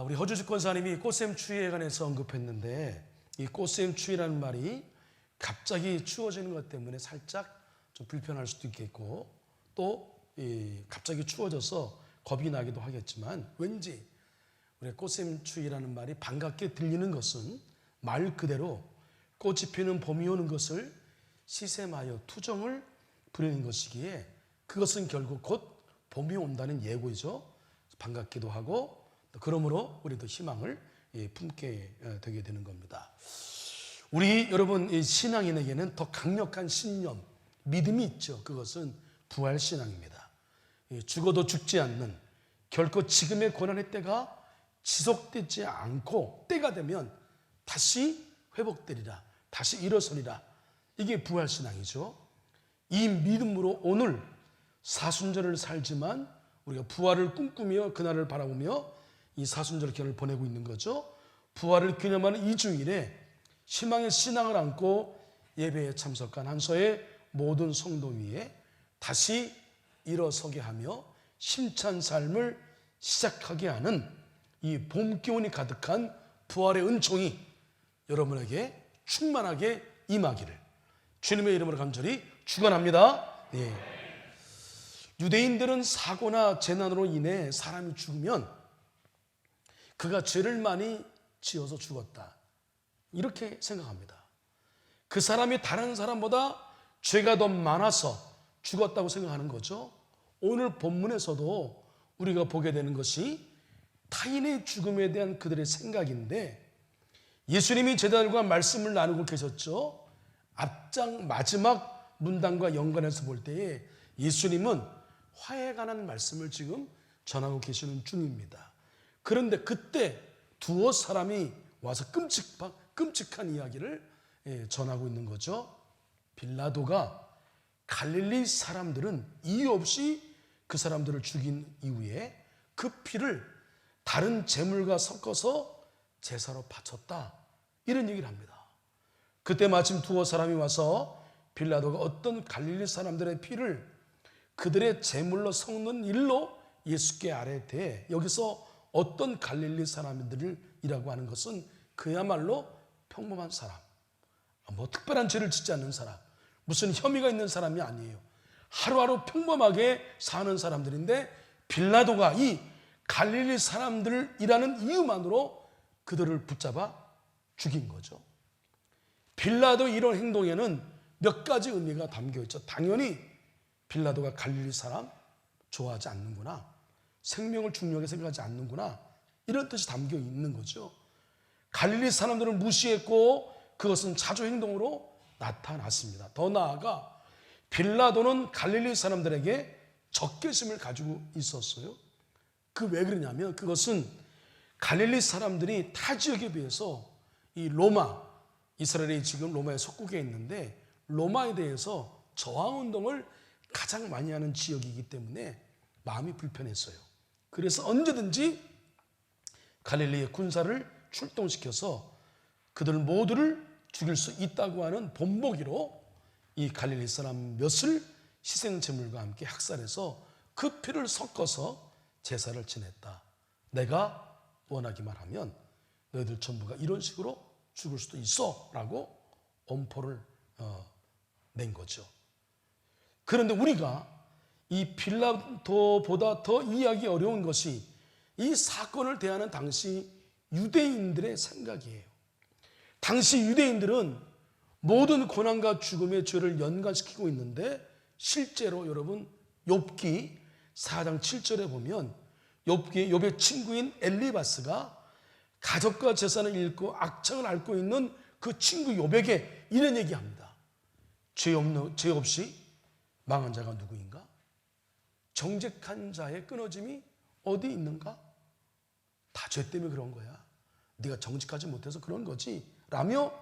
우리 허주직 권사님이 꽃샘추위에 관해서 언급했는데, 이 꽃샘추위라는 말이 갑자기 추워지는 것 때문에 살짝 좀 불편할 수도 있겠고, 또 갑자기 추워져서 겁이 나기도 하겠지만, 왠지 우리 꽃샘추위라는 말이 반갑게 들리는 것은 말 그대로 꽃이 피는 봄이 오는 것을 시샘하여 투정을 부리는 것이기에, 그것은 결국 곧 봄이 온다는 예고이죠. 반갑기도 하고, 그러므로 우리도 희망을 품게 되게 되는 겁니다. 우리 여러분, 신앙인에게는 더 강력한 신념, 믿음이 있죠. 그것은 부활신앙입니다. 죽어도 죽지 않는, 결코 지금의 고난의 때가 지속되지 않고 때가 되면 다시 회복되리라, 다시 일어서리라. 이게 부활신앙이죠. 이 믿음으로 오늘 사순절을 살지만 우리가 부활을 꿈꾸며 그날을 바라보며 이 사순절 기간을 보내고 있는 거죠. 부활을 기념하는 이 주일에 희망의 신앙을 안고 예배에 참석한 한서의 모든 성도 위에 다시 일어서게 하며 힘찬 삶을 시작하게 하는 이 봄 기운이 가득한 부활의 은총이 여러분에게 충만하게 임하기를 주님의 이름으로 간절히 축원합니다. 네. 유대인들은 사고나 재난으로 인해 사람이 죽으면 그가 죄를 많이 지어서 죽었다, 이렇게 생각합니다. 그 사람이 다른 사람보다 죄가 더 많아서 죽었다고 생각하는 거죠. 오늘 본문에서도 우리가 보게 되는 것이 타인의 죽음에 대한 그들의 생각인데, 예수님이 제자들과 말씀을 나누고 계셨죠. 앞장 마지막 문단과 연관해서 볼 때에 예수님은 화해에 관한 말씀을 지금 전하고 계시는 중입니다. 그런데 그때 두어 사람이 와서 끔찍한 이야기를 전하고 있는 거죠. 빌라도가 갈릴리 사람들은 이유 없이 그 사람들을 죽인 이후에 그 피를 다른 제물과 섞어서 제사로 바쳤다, 이런 얘기를 합니다. 그때 마침 두어 사람이 와서 빌라도가 어떤 갈릴리 사람들의 피를 그들의 제물로 섞는 일로 예수께 아뢰되, 여기서 어떤 갈릴리 사람들이라고 하는 것은 그야말로 평범한 사람, 뭐 특별한 죄를 짓지 않는 사람, 무슨 혐의가 있는 사람이 아니에요. 하루하루 평범하게 사는 사람들인데, 빌라도가 이 갈릴리 사람들이라는 이유만으로 그들을 붙잡아 죽인 거죠. 빌라도 이런 행동에는 몇 가지 의미가 담겨 있죠. 당연히 빌라도가 갈릴리 사람 좋아하지 않는구나, 생명을 중요하게 생각하지 않는구나, 이런 뜻이 담겨 있는 거죠. 갈릴리 사람들을 무시했고 그것은 자주 행동으로 나타났습니다. 더 나아가 빌라도는 갈릴리 사람들에게 적개심을 가지고 있었어요. 그 왜 그러냐면, 그것은 갈릴리 사람들이 타 지역에 비해서 이 로마, 이스라엘이 지금 로마의 속국에 있는데 로마에 대해서 저항운동을 가장 많이 하는 지역이기 때문에 마음이 불편했어요. 그래서 언제든지 갈릴리의 군사를 출동시켜서 그들 모두를 죽일 수 있다고 하는 본보기로 이 갈릴리 사람 몇을 희생제물과 함께 학살해서 그 피를 섞어서 제사를 지냈다. 내가 원하기만 하면 너희들 전부가 이런 식으로 죽을 수도 있어 라고 엄포를 낸 거죠. 그런데 우리가 이 빌라도보다 더 이해하기 어려운 것이 이 사건을 대하는 당시 유대인들의 생각이에요. 당시 유대인들은 모든 고난과 죽음의 죄를 연관시키고 있는데, 실제로 여러분 욥기 4장 7절에 보면 욥의 친구인 엘리바스가 가족과 재산을 잃고 악창을 앓고 있는 그 친구 욥에게 이런 얘기합니다. 죄 없이 망한 자가 누구인가? 정직한 자의 끊어짐이 어디 있는가? 다 죄 때문에 그런 거야. 네가 정직하지 못해서 그런 거지 라며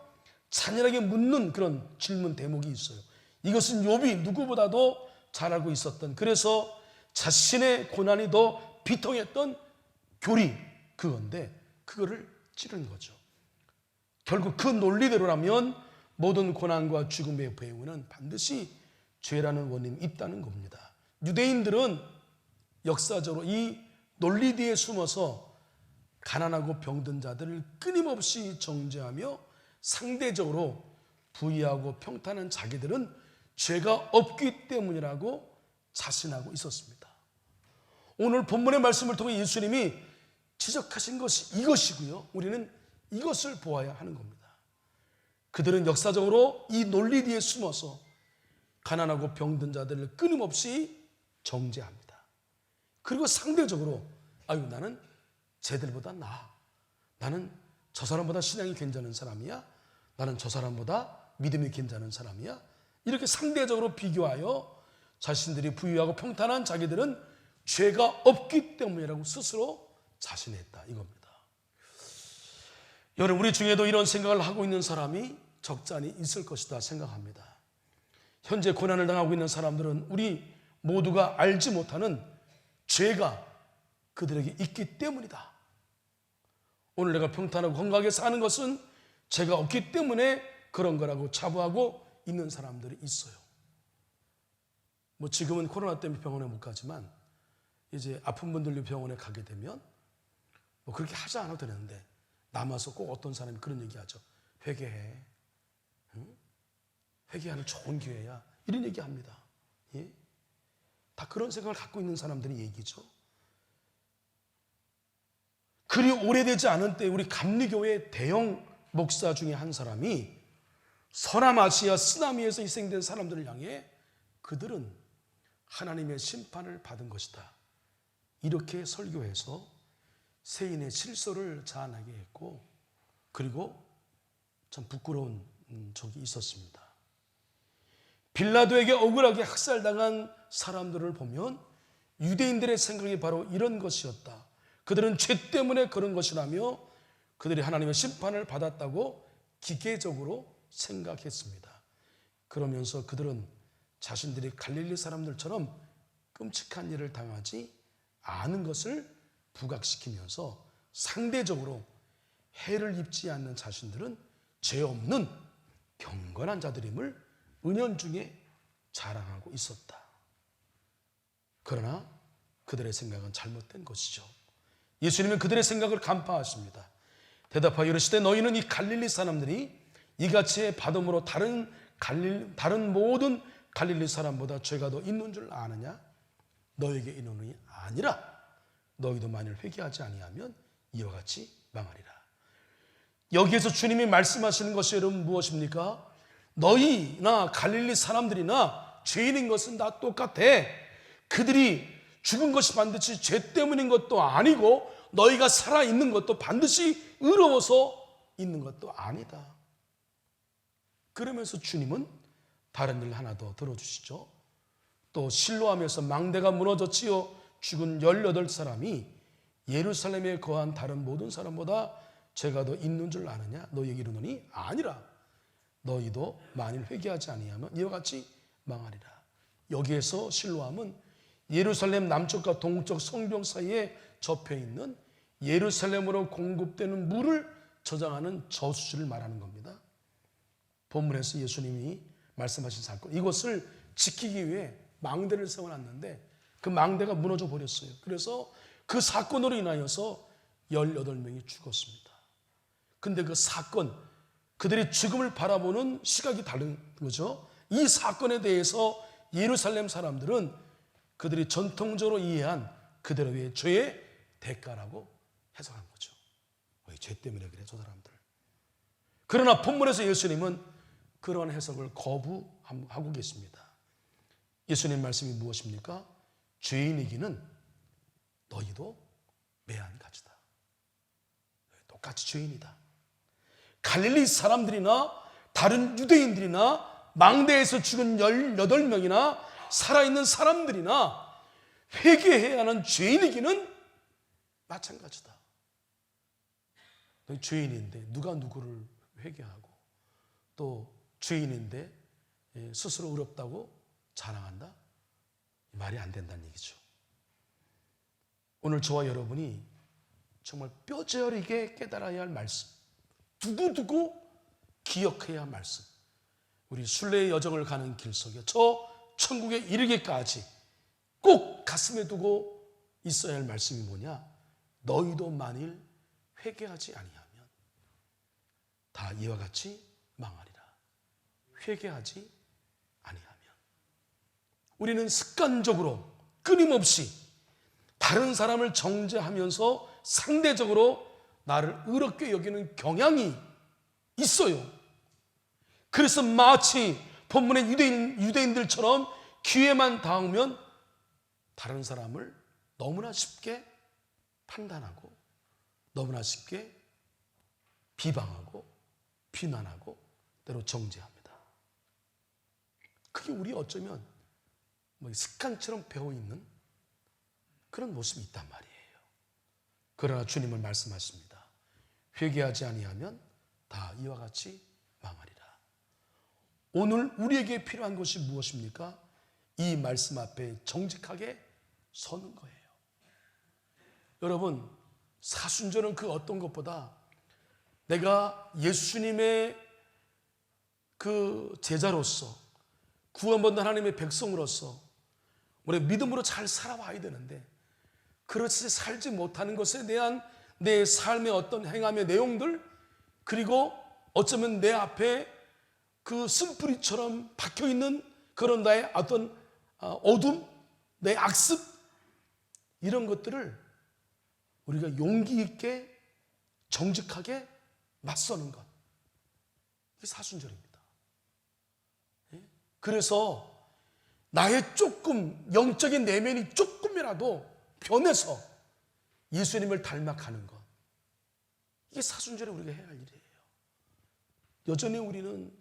잔인하게 묻는 그런 질문 대목이 있어요. 이것은 욥이 누구보다도 잘 알고 있었던, 그래서 자신의 고난이 더 비통했던 교리, 그건데 그거를 찌른 거죠. 결국 그 논리대로라면 모든 고난과 죽음의 배후는 반드시 죄라는 원인이 있다는 겁니다. 유대인들은 역사적으로 이 논리 뒤에 숨어서 가난하고 병든 자들을 끊임없이 정죄하며 상대적으로 부유하고 평탄한 자기들은 죄가 없기 때문이라고 자신하고 있었습니다. 오늘 본문의 말씀을 통해 예수님이 지적하신 것이 이것이고요. 우리는 이것을 보아야 하는 겁니다. 그들은 역사적으로 이 논리 뒤에 숨어서 가난하고 병든 자들을 끊임없이 정죄합니다. 그리고 상대적으로 나는 쟤들보다 나아. 나는 저 사람보다 신앙이 괜찮은 사람이야. 나는 저 사람보다 믿음이 괜찮은 사람이야. 이렇게 상대적으로 비교하여 자신들이 부유하고 평탄한 자기들은 죄가 없기 때문이라고 스스로 자신했다 이겁니다. 여러분, 우리 중에도 이런 생각을 하고 있는 사람이 적잖이 있을 것이다 생각합니다. 현재 고난을 당하고 있는 사람들은 우리 모두가 알지 못하는 죄가 그들에게 있기 때문이다. 오늘 내가 평탄하고 건강하게 사는 것은 죄가 없기 때문에 그런 거라고 자부하고 있는 사람들이 있어요. 지금은 코로나 때문에 병원에 못 가지만 이제 아픈 분들도 병원에 가게 되면 그렇게 하지 않아도 되는데 남아서 꼭 어떤 사람이 그런 얘기하죠. 회개해. 응? 회개하는 좋은 기회야. 이런 얘기합니다. 예? 다 그런 생각을 갖고 있는 사람들의 얘기죠. 그리 오래되지 않은 때 우리 감리교회 대형 목사 중에 한 사람이 서남아시아 쓰나미에서 희생된 사람들을 향해 그들은 하나님의 심판을 받은 것이다. 이렇게 설교해서 세인의 실소를 자한하게 했고, 그리고 참 부끄러운 적이 있었습니다. 빌라도에게 억울하게 학살당한 사람들을 보면 유대인들의 생각이 바로 이런 것이었다. 그들은 죄 때문에 그런 것이라며 그들이 하나님의 심판을 받았다고 기계적으로 생각했습니다. 그러면서 그들은 자신들이 갈릴리 사람들처럼 끔찍한 일을 당하지 않은 것을 부각시키면서 상대적으로 해를 입지 않는 자신들은 죄 없는 경건한 자들임을 은연중에 자랑하고 있었다. 그러나 그들의 생각은 잘못된 것이죠. 예수님은 그들의 생각을 간파하십니다. 대답하여 이르시되 너희는 이 갈릴리 사람들이 이같이 받음으로 다른 모든 갈릴리 사람보다 죄가 더 있는 줄 아느냐? 너에게 이르노니 아니라 너희도 만일 회개하지 아니하면 이와 같이 망하리라. 여기에서 주님이 말씀하시는 것이 여러분 무엇입니까? 너희나 갈릴리 사람들이나 죄인인 것은 다 똑같아. 그들이 죽은 것이 반드시 죄 때문인 것도 아니고 너희가 살아있는 것도 반드시 의로워서 있는 것도 아니다. 그러면서 주님은 다른 일 하나 더 들어주시죠. 또 실로암에서 망대가 무너져 죽은 18사람이 예루살렘에 거한 다른 모든 사람보다 죄가 더 있는 줄 아느냐? 너희에게 이르노니 아니라 너희도 만일 회개하지 아니하면 이와 같이 망하리라. 여기에서 실로암은 예루살렘 남쪽과 동쪽 성벽 사이에 접해 있는 예루살렘으로 공급되는 물을 저장하는 저수지를 말하는 겁니다. 본문에서 예수님이 말씀하신 사건, 이것을 지키기 위해 망대를 세워놨는데 그 망대가 무너져 버렸어요. 그래서 그 사건으로 인하여서 18명이 죽었습니다. 근데 그 사건, 그들이 죽음을 바라보는 시각이 다른 거죠. 이 사건에 대해서 예루살렘 사람들은 그들이 전통적으로 이해한 그들의 죄의 대가라고 해석한 거죠. 죄 때문에 그래 저 사람들. 그러나 본문에서 예수님은 그러한 해석을 거부하고 계십니다. 예수님 말씀이 무엇입니까? 죄인이기는 너희도 매한가지다. 똑같이 죄인이다. 갈릴리 사람들이나 다른 유대인들이나 망대에서 죽은 18명이나 살아있는 사람들이나 회개해야 하는 죄인이기는 마찬가지다. 너희 죄인인데 누가 누구를 회개하고 또 죄인인데 스스로 의롭다고 자랑한다? 말이 안 된다는 얘기죠. 오늘 저와 여러분이 정말 뼈저리게 깨달아야 할 말씀, 두고두고 기억해야 할 말씀, 우리 순례의 여정을 가는 길 속에 저 천국에 이르기까지 꼭 가슴에 두고 있어야 할 말씀이 뭐냐? 너희도 만일 회개하지 아니하면 다 이와 같이 망하리라. 회개하지 아니하면 우리는 습관적으로 끊임없이 다른 사람을 정죄하면서 상대적으로 나를 의롭게 여기는 경향이 있어요. 그래서 마치 본문의 유대인들처럼 기회만 닿으면 다른 사람을 너무나 쉽게 판단하고 너무나 쉽게 비방하고 비난하고 때로 정죄합니다. 그게 우리 어쩌면 습관처럼 배어있는 그런 모습이 있단 말이에요. 그러나 주님은 말씀하십니다. 회개하지 아니하면 다 이와 같이 망하리라. 오늘 우리에게 필요한 것이 무엇입니까? 이 말씀 앞에 정직하게 서는 거예요. 여러분, 사순절은 그 어떤 것보다 내가 예수님의 그 제자로서 구원받은 하나님의 백성으로서 우리 믿음으로 잘 살아와야 되는데 그렇지 살지 못하는 것에 대한 내 삶의 어떤 행함의 내용들, 그리고 어쩌면 내 앞에 그 쓴뿌리처럼 박혀있는 그런 나의 어떤 어둠, 내 악습, 이런 것들을 우리가 용기 있게 정직하게 맞서는 것, 이게 사순절입니다. 그래서 나의 조금 영적인 내면이 조금이라도 변해서 예수님을 닮아가는 것, 이게 사순절에 우리가 해야 할 일이에요. 여전히 우리는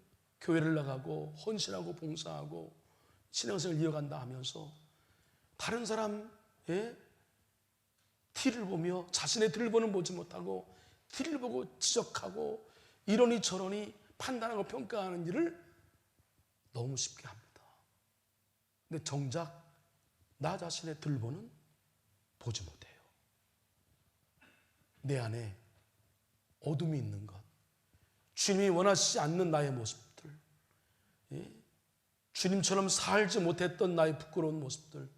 교회를 나가고 헌신하고 봉사하고 신앙생활을 이어간다 하면서 다른 사람의 티를 보며 자신의 들보는 보지 못하고 티를 보고 지적하고 이러니 저러니 판단하고 평가하는 일을 너무 쉽게 합니다. 근데 정작 나 자신의 들보는 보지 못해요. 내 안에 어둠이 있는 것, 주님이 원하시지 않는 나의 모습들, 주님처럼 살지 못했던 나의 부끄러운 모습들,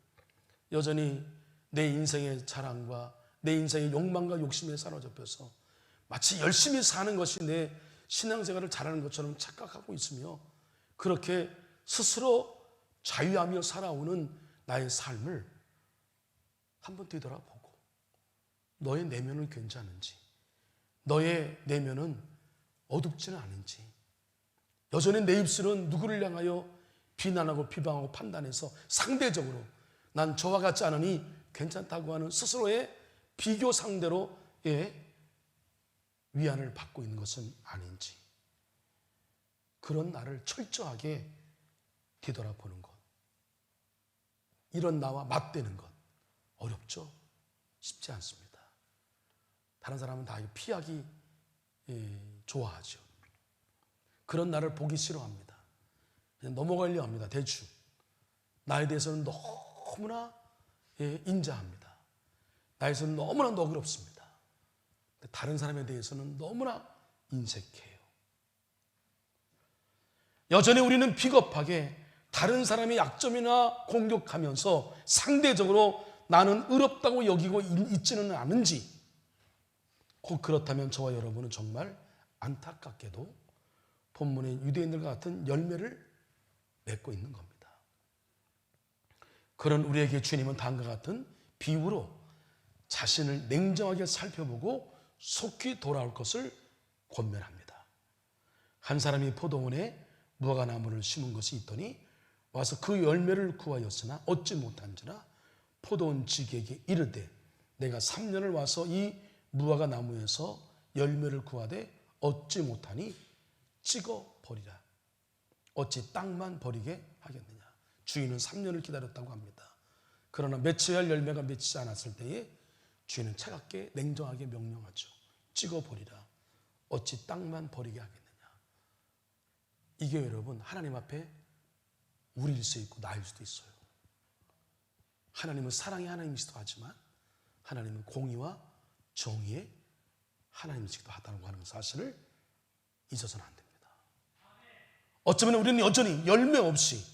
여전히 내 인생의 자랑과 내 인생의 욕망과 욕심에 사로잡혀서 마치 열심히 사는 것이 내 신앙생활을 잘하는 것처럼 착각하고 있으며 그렇게 스스로 자유하며 살아오는 나의 삶을 한번 뒤돌아보고 너의 내면은 괜찮은지, 너의 내면은 어둡지는 않은지, 여전히 내 입술은 누구를 향하여 비난하고 비방하고 판단해서 상대적으로 난 저와 같지 않으니 괜찮다고 하는 스스로의 비교 상대로 위안을 받고 있는 것은 아닌지, 그런 나를 철저하게 뒤돌아보는 것, 이런 나와 맞대는 것 어렵죠? 쉽지 않습니다. 다른 사람은 다 피하기 좋아하죠. 그런 나를 보기 싫어합니다. 그냥 넘어가려 합니다. 대충 나에 대해서는 너무나 인자합니다. 나에서는 너무나 너그럽습니다. 다른 사람에 대해서는 너무나 인색해요. 여전히 우리는 비겁하게 다른 사람의 약점이나 공격하면서 상대적으로 나는 의롭다고 여기고 있지는 않은지, 혹 그렇다면 저와 여러분은 정말 안타깝게도 본문의 유대인들과 같은 열매를 맺고 있는 겁니다. 그런 우리에게 주님은 다음과 같은 비유로 자신을 냉정하게 살펴보고 속히 돌아올 것을 권면합니다. 한 사람이 포도원에 무화과나무를 심은 것이 있더니 와서 그 열매를 구하였으나 얻지 못한지라 포도원 지기에게 이르되 내가 3년을 와서 이 무화과나무에서 열매를 구하되 얻지 못하니 찍어 버리라. 어찌 땅만 버리게 하겠느냐. 주인은 3년을 기다렸다고 합니다. 그러나 맺혀야 할 열매가 맺히지 않았을 때에 주인은 차갑게 냉정하게 명령하죠. 찍어 버리라. 어찌 땅만 버리게 하겠느냐. 이게 여러분 하나님 앞에 우리일 수 있고 나일 수도 있어요. 하나님은 사랑의 하나님이시기도 하지만 하나님은 공의와 정의의 하나님이시기도 하다고 하는 사실을 잊어서는 안 됩니다. 어쩌면 우리는 여전히 열매 없이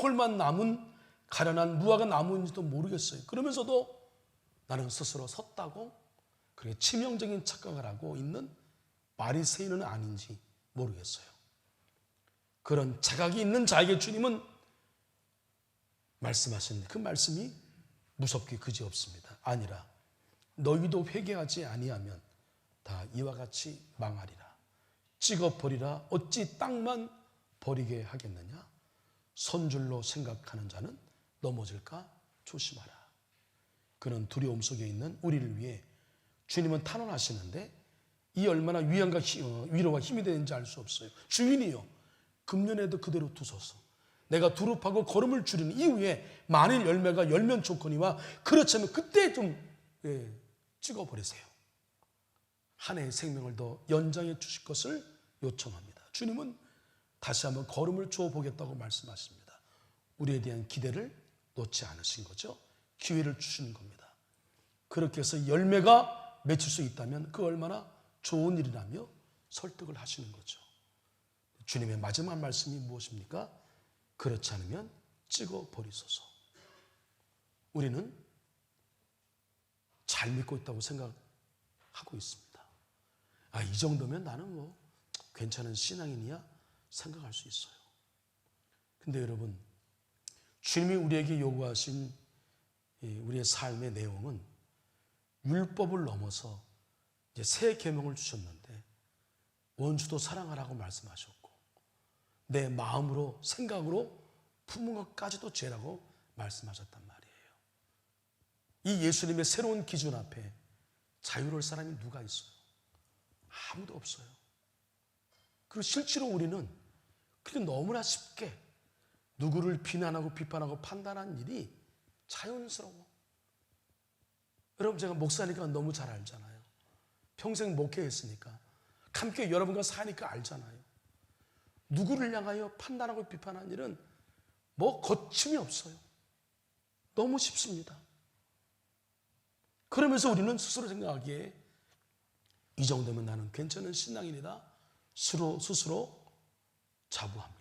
홀만 남은 가련한 무화과 나무인지도 모르겠어요. 그러면서도 나는 스스로 섰다고 그렇게 치명적인 착각을 하고 있는 바리새인은 아닌지 모르겠어요. 그런 자각이 있는 자에게 주님은 말씀하신 그 말씀이 무섭게 그지없습니다. 아니라 너희도 회개하지 아니하면 다 이와 같이 망하리라. 찍어버리라. 어찌 땅만 버리게 하겠느냐. 선줄로 생각하는 자는 넘어질까 조심하라. 그런 두려움 속에 있는 우리를 위해 주님은 탄원하시는데 이 얼마나 위안과 위로와 힘이 되는지 알 수 없어요. 주인이요, 금년에도 그대로 두소서. 내가 두릅하고 걸음을 줄이는 이후에 만일 열매가 열면 좋거니와 그렇다면 그때 좀 찍어버리세요. 한 해의 생명을 더 연장해 주실 것을 요청합니다. 주님은 다시 한번 걸음을 주어보겠다고 말씀하십니다. 우리에 대한 기대를 놓지 않으신 거죠. 기회를 주시는 겁니다. 그렇게 해서 열매가 맺힐 수 있다면 그 얼마나 좋은 일이라며 설득을 하시는 거죠. 주님의 마지막 말씀이 무엇입니까? 그렇지 않으면 찍어버리소서. 우리는 잘 믿고 있다고 생각하고 있습니다. 이 정도면 나는 뭐 괜찮은 신앙인이야 생각할 수 있어요. 근데 여러분, 주님이 우리에게 요구하신 우리의 삶의 내용은 율법을 넘어서 이제 새 계명을 주셨는데 원수도 사랑하라고 말씀하셨고 내 마음으로 생각으로 품은 것까지도 죄라고 말씀하셨단 말이에요. 이 예수님의 새로운 기준 앞에 자유로울 사람이 누가 있어요? 아무도 없어요. 그리고 실제로 우리는 그렇게 너무나 쉽게 누구를 비난하고 비판하고 판단하는 일이 자연스러워. 여러분, 제가 목사니까 너무 잘 알잖아요. 평생 목회했으니까, 함께 여러분과 사니까 알잖아요. 누구를 향하여 판단하고 비판하는 일은 뭐 거침이 없어요. 너무 쉽습니다. 그러면서 우리는 스스로 생각하기에 이 정도면 나는 괜찮은 신앙인이다 스스로 자부합니다.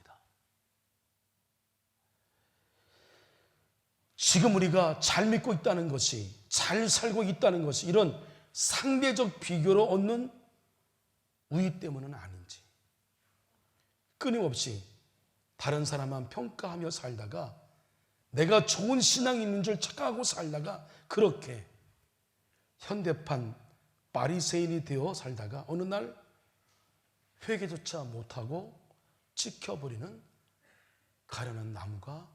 지금 우리가 잘 믿고 있다는 것이, 잘 살고 있다는 것이 이런 상대적 비교로 얻는 우위 때문은 아닌지, 끊임없이 다른 사람만 평가하며 살다가 내가 좋은 신앙이 있는 줄 착각하고 살다가 그렇게 현대판 바리새인이 되어 살다가 어느 날 회개조차 못하고 찍혀버리는 가련한 나무가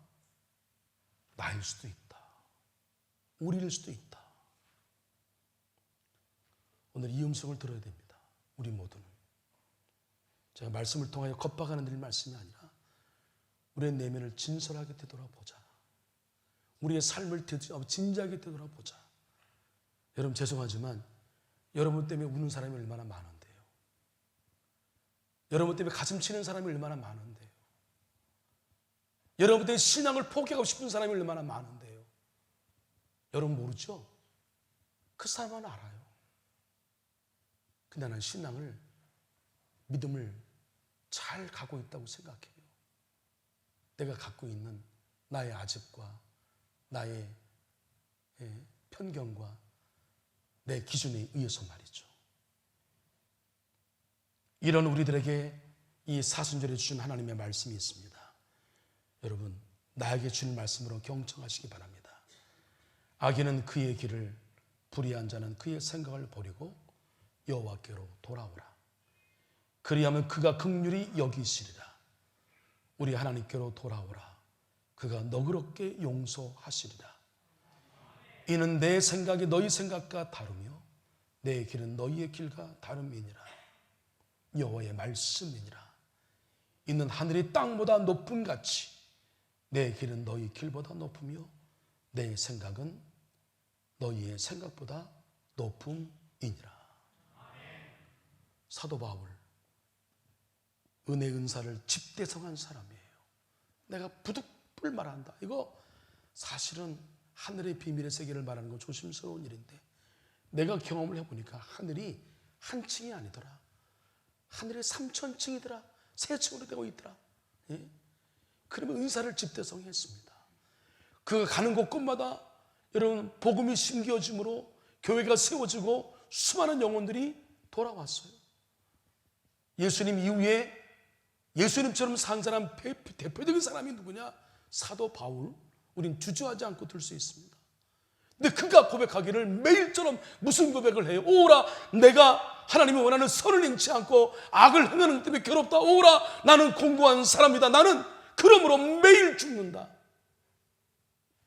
나일 수도 있다. 우리일 수도 있다. 오늘 이 음성을 들어야 됩니다. 우리 모두는. 제가 말씀을 통하여 겁박하는 들 말씀이 아니라 우리의 내면을 진솔하게 되돌아보자. 우리의 삶을 진지하게 되돌아보자. 여러분, 죄송하지만 여러분 때문에 우는 사람이 얼마나 많은데요. 여러분 때문에 가슴 치는 사람이 얼마나 많은데요. 여러분 때문에 신앙을 포기하고 싶은 사람이 얼마나 많은데요. 여러분 모르죠? 그 사람은 알아요. 근데 나는 신앙을, 믿음을 잘 갖고 있다고 생각해요. 내가 갖고 있는 나의 아집과 나의 편견과 내 기준에 의해서 말이죠. 이런 우리들에게 이 사순절에 주신 하나님의 말씀이 있습니다. 여러분, 나에게 주는 말씀으로 경청하시기 바랍니다. 악인은 그의 길을, 불의한 자는 그의 생각을 버리고 여호와께로 돌아오라. 그리하면 그가 긍휼히 여기시리라. 우리 하나님께로 돌아오라. 그가 너그럽게 용서하시리라. 이는 내 생각이 너희 생각과 다르며 내 길은 너희의 길과 다름이니라. 여호와의 말씀이니라. 이는 하늘이 땅보다 높음 같이 내 길은 너희 길보다 높으며 내 생각은 너희의 생각보다 높음이니라. 사도 바울, 은혜 은사를 집대성한 사람이에요. 내가 부득불 말한다. 이거 사실은 하늘의 비밀의 세계를 말하는 건 조심스러운 일인데 내가 경험을 해보니까 하늘이 한 층이 아니더라. 하늘이 3,000층이더라. 3층으로 되고 있더라. 예? 그러면 은사를 집대성했습니다. 그가 가는 곳곳마다 여러분 복음이 심겨짐으로 교회가 세워지고 수많은 영혼들이 돌아왔어요. 예수님 이후에 예수님처럼 산 사람 대표적인 사람이 누구냐? 사도 바울. 우린 주저하지 않고 들 수 있습니다. 근데 그가 고백하기를 매일처럼 무슨 고백을 해요? 오라, 내가 하나님이 원하는 선을 행치 않고 악을 행하는 것 때문에 괴롭다. 오라, 나는 공고한 사람이다. 나는 그러므로 매일 죽는다.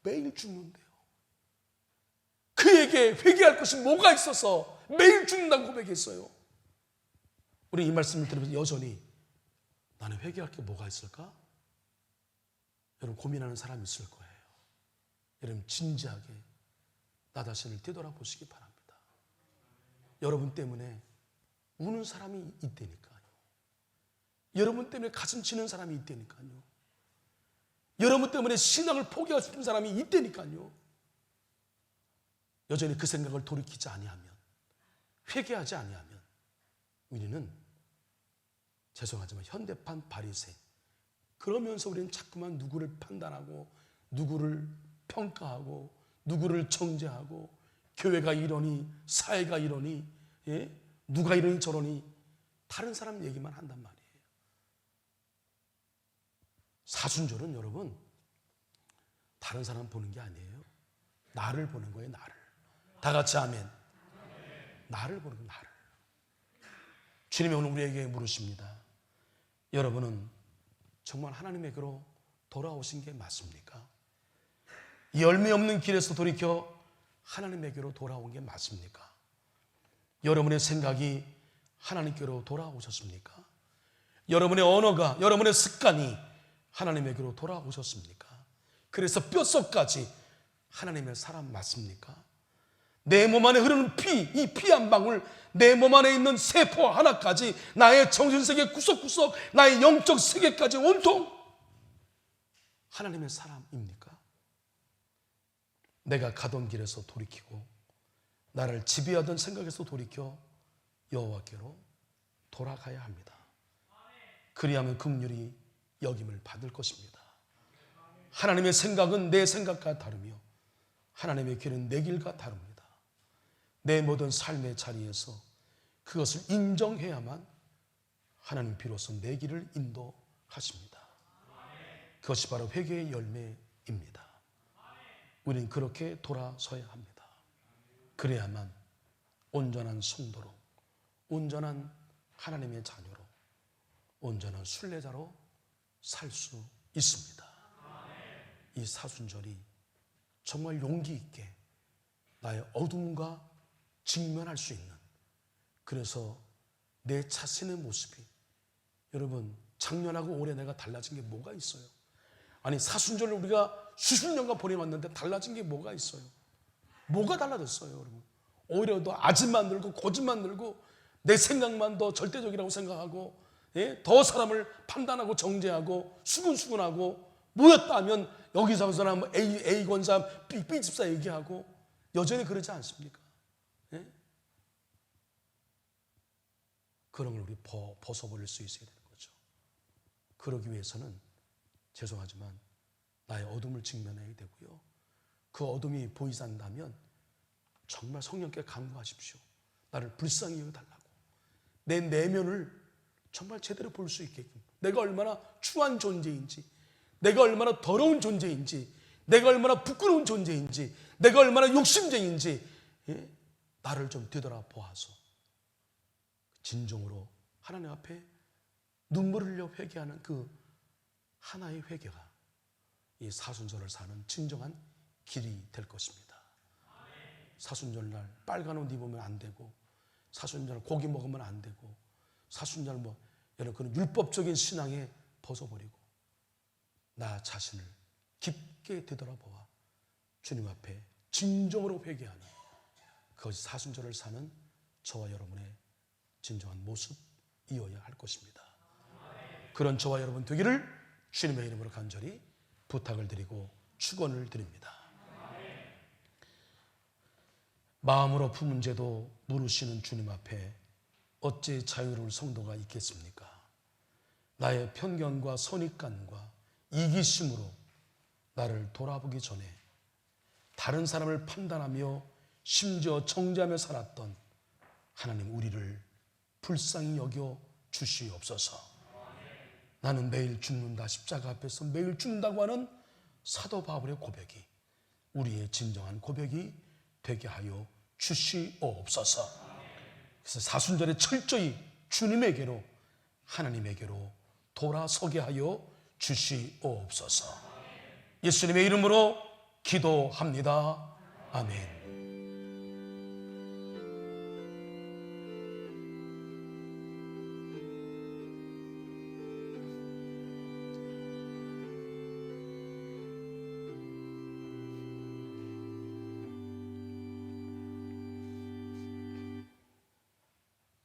매일 죽는데요. 그에게 회개할 것이 뭐가 있어서 매일 죽는다고 고백했어요. 우리 이 말씀을 들으면서 여전히 나는 회개할 게 뭐가 있을까? 여러분 고민하는 사람이 있을 거예요. 여러분 진지하게 나 자신을 되돌아보시기 바랍니다. 여러분 때문에 우는 사람이 있다니까요. 여러분 때문에 가슴 치는 사람이 있다니까요. 여러분 때문에 신앙을 포기하고 싶은 사람이 있다니까요. 여전히 그 생각을 돌이키지 아니하면, 회개하지 아니하면 우리는 죄송하지만 현대판 바리새, 그러면서 우리는 자꾸만 누구를 판단하고 누구를 평가하고 누구를 정죄하고 교회가 이러니 사회가 이러니 누가 이러니 저러니 다른 사람 얘기만 한단 말이에요. 사순절은 여러분 다른 사람 보는 게 아니에요. 나를 보는 거예요. 나를. 다 같이 아멘. 나를 보는 거예요. 나를. 주님이 오늘 우리에게 물으십니다. 여러분은 정말 하나님에게로 돌아오신 게 맞습니까? 열매 없는 길에서 돌이켜 하나님에게로 돌아온 게 맞습니까? 여러분의 생각이 하나님께로 돌아오셨습니까? 여러분의 언어가, 여러분의 습관이 하나님에게로 돌아오셨습니까? 그래서 뼛속까지 하나님의 사람 맞습니까? 내 몸 안에 흐르는 피, 이 피 한 방울, 내 몸 안에 있는 세포 하나까지, 나의 정신세계 구석구석, 나의 영적 세계까지 온통 하나님의 사람입니까? 내가 가던 길에서 돌이키고 나를 지배하던 생각에서 돌이켜 여호와께로 돌아가야 합니다. 그리하면 긍휼히 여김을 받을 것입니다. 하나님의 생각은 내 생각과 다르며 하나님의 길은 내 길과 다릅니다. 내 모든 삶의 자리에서 그것을 인정해야만 하나님 비로소 내 길을 인도하십니다. 그것이 바로 회개의 열매입니다. 우리는 그렇게 돌아서야 합니다. 그래야만 온전한 성도로, 온전한 하나님의 자녀로, 온전한 순례자로 살 수 있습니다. 이 사순절이 정말 용기 있게 나의 어둠과 직면할 수 있는, 그래서 내 자신의 모습이, 여러분 작년하고 올해 내가 달라진 게 뭐가 있어요? 아니 사순절을 우리가 수십 년간 보내왔는데 달라진 게 뭐가 있어요? 뭐가 달라졌어요 여러분? 오히려 더 아집만 늘고 고집만 늘고 내 생각만 더 절대적이라고 생각하고 더 사람을 판단하고 정죄하고 수근수근하고, 모였다 하면 여기서나 뭐 A 권사 B 집사 얘기하고 여전히 그러지 않습니까? 그런 걸 우리 벗어버릴 수 있어야 되는 거죠. 그러기 위해서는 죄송하지만 나의 어둠을 직면해야 되고요. 그 어둠이 보이지 않는다면 정말 성령께 간구하십시오. 나를 불쌍히 여겨달라고. 내 내면을 정말 제대로 볼 수 있게끔, 내가 얼마나 추한 존재인지, 내가 얼마나 더러운 존재인지, 내가 얼마나 부끄러운 존재인지, 내가 얼마나 욕심쟁인지 나를 좀 되돌아보아서 진정으로 하나님 앞에 눈물을 흘려 회개하는 그 하나의 회개가 이 사순절을 사는 진정한 길이 될 것입니다. 사순절날 빨간 옷 입으면 안 되고, 사순절 고기 먹으면 안 되고, 사순절 여러 그런 율법적인 신앙에 벗어버리고 나 자신을 깊게 되돌아보아 주님 앞에 진정으로 회개하는, 그것이 사순절을 사는 저와 여러분의 진정한 모습이어야 할 것입니다. 그런 저와 여러분 되기를 주님의 이름으로 간절히 부탁을 드리고 축원을 드립니다. 마음으로 품은 죄도 물으시는 주님 앞에 어찌 자유로울 성도가 있겠습니까? 나의 편견과 선입관과 이기심으로 나를 돌아보기 전에 다른 사람을 판단하며 심지어 정죄하며 살았던 하나님 우리를 불쌍히 여겨 주시옵소서. 나는 매일 죽는다, 십자가 앞에서 매일 죽는다고 하는 사도 바울의 고백이 우리의 진정한 고백이 되게 하여 주시옵소서. 그래서 사순절에 철저히 주님에게로, 하나님에게로 돌아서게 하여 주시옵소서. 예수님의 이름으로 기도합니다. 아멘.